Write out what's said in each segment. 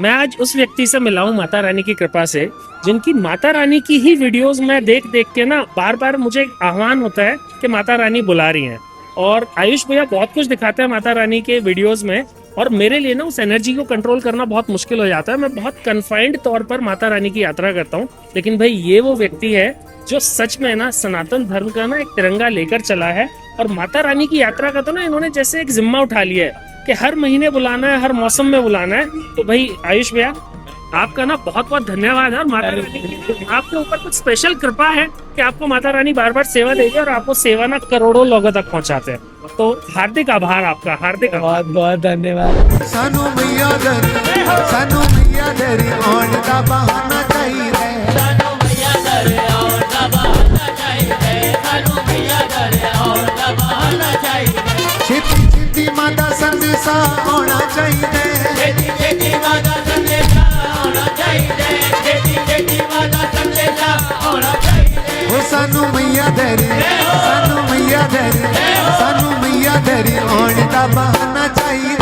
मैं आज उस व्यक्ति से मिला हूँ माता रानी की कृपा से, जिनकी माता रानी की ही वीडियोस मैं देख देख के ना बार बार मुझे एक आह्वान होता है कि माता रानी बुला रही हैं। और आयुष भैया बहुत कुछ दिखाते हैं माता रानी के वीडियोस में, और मेरे लिए ना उस एनर्जी को कंट्रोल करना बहुत मुश्किल हो जाता है। मैं बहुत कन्फाइंड तौर पर माता रानी की यात्रा करता हूँ, लेकिन भाई ये वो व्यक्ति है जो सच में ना सनातन धर्म का ना एक तिरंगा लेकर चला है। और माता रानी की यात्रा का तो ना इन्होंने जैसे एक जिम्मा उठा लिया है कि हर महीने बुलाना है, हर मौसम में बुलाना है। तो भाई आयुष भैया, आपका ना बहुत बहुत धन्यवाद है। और माता रानी की आपके ऊपर कुछ स्पेशल कृपा है कि आपको माता रानी बार बार सेवा देगी और आपको सेवा ना करोड़ों लोगों तक पहुंचाते हैं। तो हार्दिक आभार आपका, हार्दिक आभार। बहुत बहुत धन्यवाद। सानू मैया दरी आउण दा बहाना चाहिए, सानू मैया दर आउण दा बहाना चाहिए, सानू मैया दर आउण दा बहाना चाहिए। छेती छेती माता संदेशा आना चाहिए, छेती छेती माता संदेशा आना चाहिए, छेती छेती माता संदेशा आना चाहिए। ओ सानू मैया दरी आउण दा बहाना चाहिए।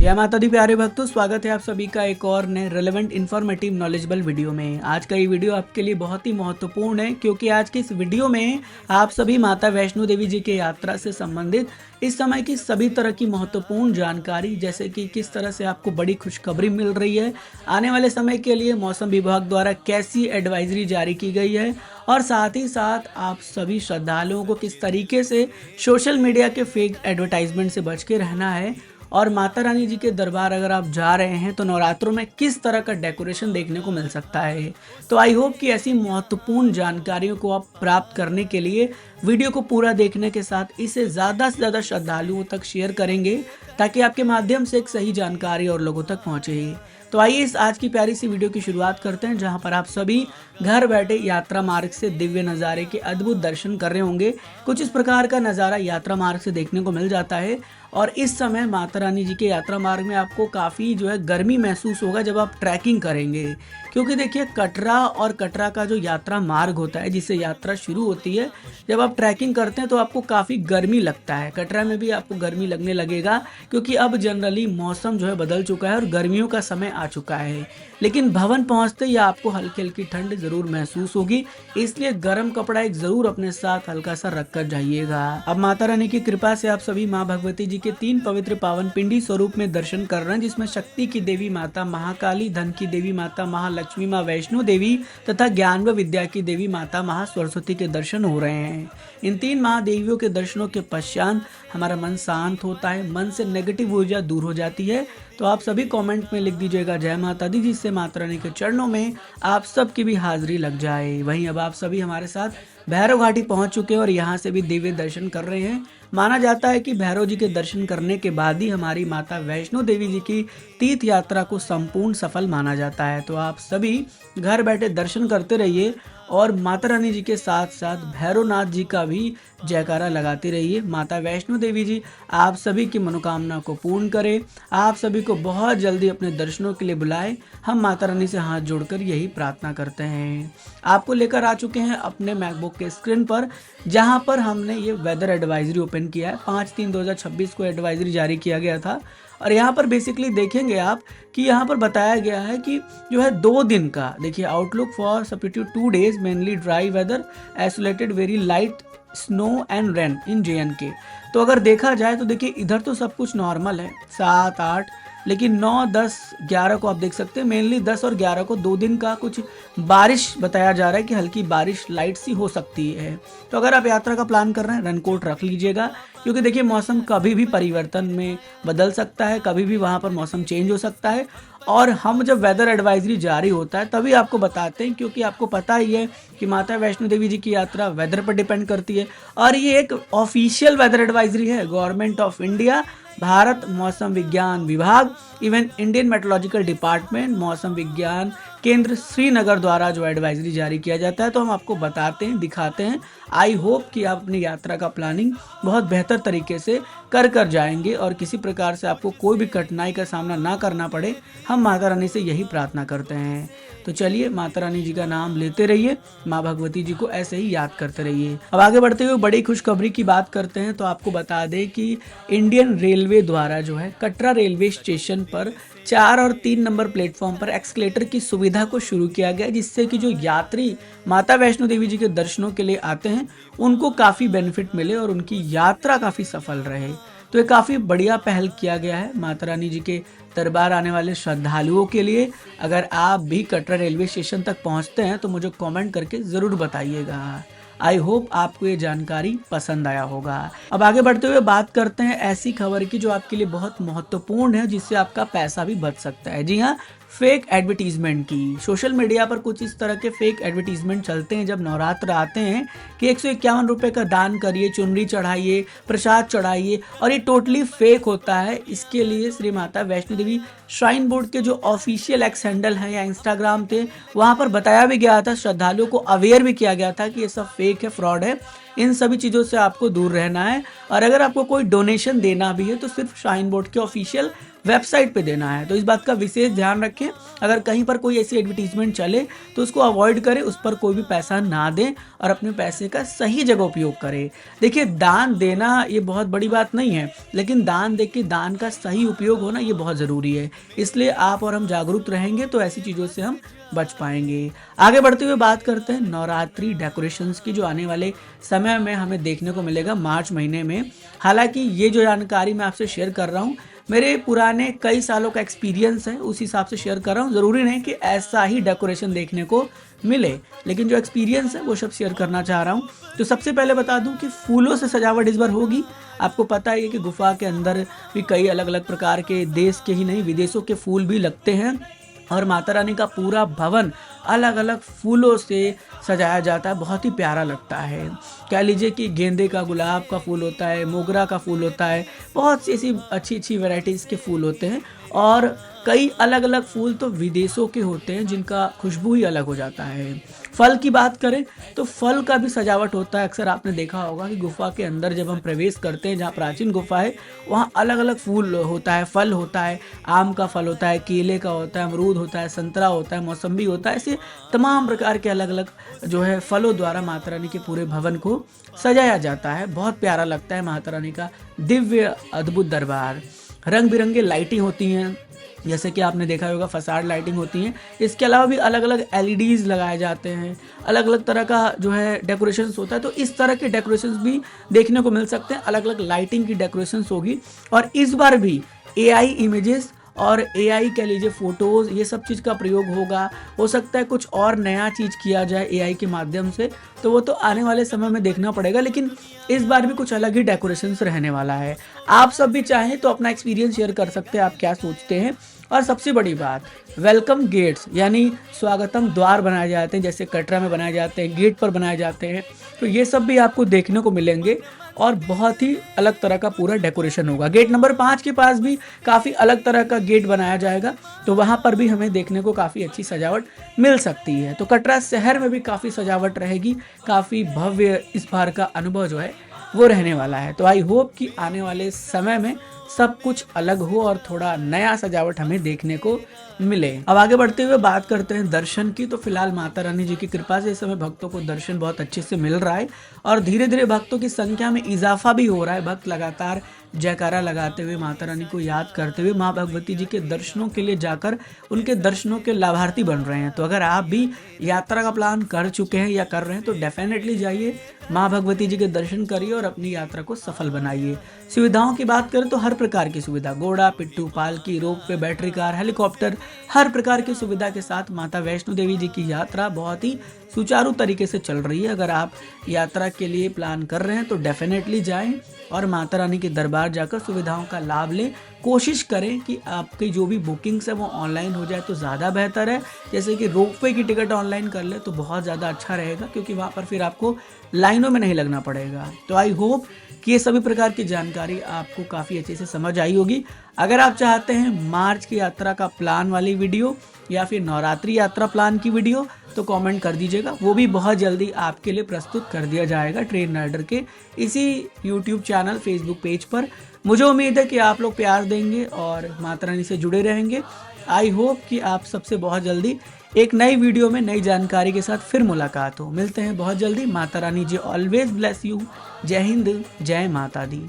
जय माता दी प्यारे भक्तों, स्वागत है आप सभी का एक और नए रेलेवेंट इन्फॉर्मेटिव नॉलेजेबल वीडियो में। आज का ये वीडियो आपके लिए बहुत ही महत्वपूर्ण है, क्योंकि आज के इस वीडियो में आप सभी माता वैष्णो देवी जी की यात्रा से संबंधित इस समय की सभी तरह की महत्वपूर्ण जानकारी, जैसे कि किस तरह से आपको बड़ी खुशखबरी मिल रही है, आने वाले समय के लिए मौसम विभाग द्वारा कैसी एडवाइजरी जारी की गई है, और साथ ही साथ आप सभी श्रद्धालुओं को किस तरीके से सोशल मीडिया के फेक एडवर्टाइजमेंट से बच के रहना है, और माता रानी जी के दरबार अगर आप जा रहे हैं तो नवरात्रों में किस तरह का डेकोरेशन देखने को मिल सकता है। तो आई होप कि ऐसी महत्वपूर्ण जानकारियों को आप प्राप्त करने के लिए वीडियो को पूरा देखने के साथ इसे ज़्यादा से ज़्यादा श्रद्धालुओं तक शेयर करेंगे, ताकि आपके माध्यम से एक सही जानकारी और लोगों तक पहुँचे। तो आइए इस आज की प्यारी सी वीडियो की शुरुआत करते हैं, जहां पर आप सभी घर बैठे यात्रा मार्ग से दिव्य नज़ारे के अद्भुत दर्शन कर रहे होंगे। कुछ इस प्रकार का नज़ारा यात्रा मार्ग से देखने को मिल जाता है, और इस समय माता रानी जी के यात्रा मार्ग में आपको काफ़ी जो है गर्मी महसूस होगा जब आप ट्रैकिंग करेंगे, क्योंकि देखिए कटरा का जो यात्रा मार्ग होता है जिससे यात्रा शुरू होती है, जब आप ट्रैकिंग करते हैं तो आपको काफ़ी गर्मी लगता है। कटरा में भी आपको गर्मी लगने लगेगा, क्योंकि अब जनरली मौसम जो है बदल चुका है और गर्मियों का समय आ चुका है। लेकिन भवन पहुंचते ही आपको हल्की हल्की ठंड जरूर महसूस होगी, इसलिए गर्म कपड़ा एक जरूर अपने साथ हल्का सा रख कर जाइएगा। अब माता रानी की कृपा से आप सभी माँ भगवती जी के 3 पवित्र पावन पिंडी स्वरूप में दर्शन कर रहे हैं, जिसमें शक्ति की देवी माता महाकाली, धन की देवी माता महालक्ष्मी माँ वैष्णो देवी तथा ज्ञान व विद्या की देवी माता महासरस्वती के दर्शन हो रहे हैं। इन 3 महादेवियों के दर्शनों के पश्चात हमारा मन शांत होता है, मन से नेगेटिव ऊर्जा दूर हो जाती है। तो आप सभी कमेंट में लिख दीजिएगा जय माता दी, जिससे माता रानी के चरणों में आप सबकी भी हाजिरी लग जाए। वहीं अब आप सभी हमारे साथ भैरव घाटी पहुंच चुके हैं और यहाँ से भी दिव्य दर्शन कर रहे हैं। माना जाता है कि भैरव जी के दर्शन करने के बाद ही हमारी माता वैष्णो देवी जी की तीर्थ यात्रा को संपूर्ण सफल माना जाता है। तो आप सभी घर बैठे दर्शन करते रहिए और माता रानी जी के साथ साथ भैरवनाथ जी का भी जयकारा लगाते रहिए। माता वैष्णो देवी जी आप सभी की मनोकामना को पूर्ण करें, आप सभी को बहुत जल्दी अपने दर्शनों के लिए बुलाए। हम माता रानी से हाथ जोड़कर यही प्रार्थना करते हैं। आपको लेकर आ चुके हैं अपने मैकबुक के स्क्रीन पर, जहां पर हमने ये वेदर एडवाइजरी ओपन किया है। 5/3/2026 को एडवाइजरी जारी किया गया था, और यहाँ पर बेसिकली देखेंगे आप कि यहाँ पर बताया गया है कि जो है 2 दिन का देखिए outlook for substitute 2 days mainly dry weather, isolated very light snow and rain in JNK। तो अगर देखा जाए तो देखिए इधर तो सब कुछ नॉर्मल है 7, 8, लेकिन 9, 10, 11 को आप देख सकते हैं, मेनली 10 और 11 को 2 दिन का कुछ बारिश बताया जा रहा है कि हल्की बारिश लाइट सी हो सकती है। तो अगर आप यात्रा का प्लान कर रहे हैं रेनकोट रख लीजिएगा, क्योंकि देखिए मौसम कभी भी परिवर्तन में बदल सकता है, कभी भी वहाँ पर मौसम चेंज हो सकता है। और हम जब वेदर एडवाइजरी जारी होता है तभी आपको बताते हैं, क्योंकि आपको पता ही है कि माता वैष्णो देवी जी की यात्रा वेदर पर डिपेंड करती है, और ये एक ऑफिशियल वेदर एडवाइजरी है गवर्नमेंट ऑफ इंडिया, भारत मौसम विज्ञान विभाग, इवन इंडियन मेट्रोलॉजिकल डिपार्टमेंट, मौसम विज्ञान केंद्र श्रीनगर द्वारा जो एडवाइजरी जारी किया जाता है। तो हम आपको बताते हैं, दिखाते हैं। आई होप कि आप अपनी यात्रा का प्लानिंग बहुत बेहतर तरीके से कर जाएंगे और किसी प्रकार से आपको कोई भी कठिनाई का सामना ना करना पड़े। हम माता रानी से यही प्रार्थना करते हैं। तो चलिए माता रानी जी का नाम लेते रहिए, माँ भगवती जी को ऐसे ही याद करते रहिए। अब आगे बढ़ते हुए बड़ी खुशखबरी की बात करते हैं। तो आपको बता दें कि इंडियन रेलवे द्वारा जो है कटरा रेलवे स्टेशन पर 4 और 3 नंबर प्लेटफॉर्म पर एक्सकलेटर की सुविधा को शुरू किया गया, जिससे कि जो यात्री माता वैष्णो देवी जी के दर्शनों के लिए आते हैं उनको काफ़ी बेनिफिट मिले और उनकी यात्रा काफ़ी सफल रहे। तो ये काफ़ी बढ़िया पहल किया गया है माता रानी जी के दरबार आने वाले श्रद्धालुओं के लिए। अगर आप भी कटरा रेलवे स्टेशन तक पहुंचते हैं तो मुझे कमेंट करके ज़रूर बताइएगा। आई होप आपको ये जानकारी पसंद आया होगा। अब आगे बढ़ते हुए बात करते हैं ऐसी खबर की जो आपके लिए बहुत महत्वपूर्ण है, जिससे आपका पैसा भी बच सकता है। जी हाँ, फेक एडवर्टीजमेंट की। सोशल मीडिया पर कुछ इस तरह के फेक एडवर्टीजमेंट चलते हैं जब नवरात्र आते हैं कि 151 रुपये का दान करिए, चुनरी चढ़ाइए, प्रसाद चढ़ाइए, और ये टोटली फेक होता है। इसके लिए श्री माता वैष्णो देवी श्राइन बोर्ड के जो ऑफिशियल एक्स हैंडल हैं या इंस्टाग्राम थे, वहाँ पर बताया भी गया था, श्रद्धालुओं को अवेयर भी किया गया था कि ये सब फेक है, फ्रॉड है। इन सभी चीज़ों से आपको दूर रहना है। और अगर आपको कोई डोनेशन देना भी है तो सिर्फ श्राइन बोर्ड के ऑफिशियल वेबसाइट पे देना है। तो इस बात का विशेष ध्यान रखें। अगर कहीं पर कोई ऐसी एडवर्टीजमेंट चले तो उसको अवॉइड करें, उस पर कोई भी पैसा ना दें और अपने पैसे का सही जगह उपयोग करें। देखिए, दान देना ये बहुत बड़ी बात नहीं है, लेकिन दान दे के दान का सही उपयोग होना ये बहुत ज़रूरी है। इसलिए आप और हम जागरूक रहेंगे तो ऐसी चीज़ों से हम बच पाएंगे। आगे बढ़ते हुए बात करते हैं नवरात्रि डेकोरेशंस की, जो आने वाले समय में हमें देखने को मिलेगा मार्च महीने में। हालांकि ये जो जानकारी मैं आपसे शेयर कर रहा हूँ मेरे पुराने कई सालों का एक्सपीरियंस है, उस हिसाब से शेयर कर रहा हूँ। ज़रूरी नहीं कि ऐसा ही डेकोरेशन देखने को मिले, लेकिन जो एक्सपीरियंस है वो सब शेयर करना चाह रहा हूँ। तो सबसे पहले बता दूं कि फूलों से सजावट इस बार होगी। आपको पता है कि गुफा के अंदर भी कई अलग अलग प्रकार के, देश के ही नहीं विदेशों के फूल भी लगते हैं, और माता रानी का पूरा भवन अलग अलग फूलों से सजाया जाता है। बहुत ही प्यारा लगता है। कह लीजिए कि गेंदे का, गुलाब का फूल होता है, मोगरा का फूल होता है, बहुत सी ऐसी अच्छी अच्छी वैरायटीज़ के फूल होते हैं। और कई अलग अलग फूल तो विदेशों के होते हैं जिनका खुशबू ही अलग हो जाता है। फल की बात करें तो फल का भी सजावट होता है। अक्सर आपने देखा होगा कि गुफा के अंदर जब हम प्रवेश करते हैं, जहाँ प्राचीन गुफा है, वहाँ अलग अलग फूल होता है, फल होता है। आम का फल होता है, केले का होता है, अमरूद होता है, संतरा होता है, मौसम्बी होता है। ऐसे तमाम प्रकार के अलग अलग जो है फलों द्वारा माता रानी के पूरे भवन को सजाया जाता है। बहुत प्यारा लगता है माता रानी का दिव्य अद्भुत दरबार। रंग बिरंगे लाइटिंग होती हैं, जैसे कि आपने देखा होगा फसाड लाइटिंग होती है। इसके अलावा भी अलग अलग एलईडीज लगाए जाते हैं, अलग अलग तरह का जो है डेकोरेशंस होता है। तो इस तरह के डेकोरेशंस भी देखने को मिल सकते हैं। अलग अलग लाइटिंग की डेकोरेशंस होगी। और इस बार भी एआई इमेजेस और एआई कह लीजिए फोटोज़, ये सब चीज़ का प्रयोग होगा। हो सकता है कुछ और नया चीज़ किया जाए एआई के माध्यम से, तो वो तो आने वाले समय में देखना पड़ेगा। लेकिन इस बार भी कुछ अलग ही डेकोरेशंस रहने वाला है। आप सब भी चाहें तो अपना एक्सपीरियंस शेयर कर सकते हैं, आप क्या सोचते हैं। और सबसे बड़ी बात, वेलकम गेट्स यानी स्वागतम द्वार बनाए जाते हैं, जैसे कटरा में बनाए जाते हैं, गेट पर बनाए जाते हैं। तो ये सब भी आपको देखने को मिलेंगे और बहुत ही अलग तरह का पूरा डेकोरेशन होगा। गेट नंबर 5 के पास भी काफ़ी अलग तरह का गेट बनाया जाएगा, तो वहाँ पर भी हमें देखने को काफ़ी अच्छी सजावट मिल सकती है। तो कटरा शहर में भी काफ़ी सजावट रहेगी, काफ़ी भव्य इस बार का अनुभव जो है वो रहने वाला है। तो आई होप कि आने वाले समय में सब कुछ अलग हो और थोड़ा नया सजावट हमें देखने को मिले। अब आगे बढ़ते हुए बात करते हैं दर्शन की। तो फिलहाल माता रानी जी की कृपा से इस समय भक्तों को दर्शन बहुत अच्छे से मिल रहा है और धीरे धीरे भक्तों की संख्या में इजाफा भी हो रहा है। भक्त लगातार जयकारा लगाते हुए, माता रानी को याद करते हुए माँ भगवती जी के दर्शनों के लिए जाकर उनके दर्शनों के लाभार्थी बन रहे हैं। तो अगर आप भी यात्रा का प्लान कर चुके हैं या कर रहे हैं तो डेफिनेटली जाइए, माँ भगवती जी के दर्शन करिए और अपनी यात्रा को सफल बनाइए। सुविधाओं की बात करें तो हर प्रकार की सुविधा, घोड़ा, पिट्ठू, पालकी, रोपवे, बैटरी कार, हेलीकॉप्टर, हर प्रकार की सुविधा के साथ माता वैष्णो देवी जी की यात्रा बहुत ही सुचारू तरीके से चल रही है। अगर आप यात्रा के लिए प्लान कर रहे हैं तो डेफिनेटली जाएं और माता रानी के दरबार जाकर सुविधाओं का लाभ लें। कोशिश करें कि आपकी जो भी बुकिंग्स है वो ऑनलाइन हो जाए तो ज़्यादा बेहतर है। जैसे कि रोपवे की टिकट ऑनलाइन कर ले तो बहुत ज़्यादा अच्छा रहेगा, क्योंकि वहाँ पर फिर आपको लाइनों में नहीं लगना पड़ेगा। तो आई होप कि ये सभी प्रकार की जानकारी आपको काफ़ी अच्छे से समझ आई होगी। अगर आप चाहते हैं मार्च की यात्रा का प्लान वाली वीडियो या फिर नवरात्रि यात्रा प्लान की वीडियो तो कमेंट कर दीजिएगा, वो भी बहुत जल्दी आपके लिए प्रस्तुत कर दिया जाएगा ट्रेन राइडर के इसी यूट्यूब चैनल, फेसबुक पेज पर। मुझे उम्मीद है कि आप लोग प्यार देंगे और माता रानी से जुड़े रहेंगे। आई होप कि आप सबसे बहुत जल्दी एक नई वीडियो में नई जानकारी के साथ फिर मुलाकात हो। मिलते हैं बहुत जल्दी। माता रानी जी ऑलवेज ब्लेस यू। जय हिंद, जय माता दी।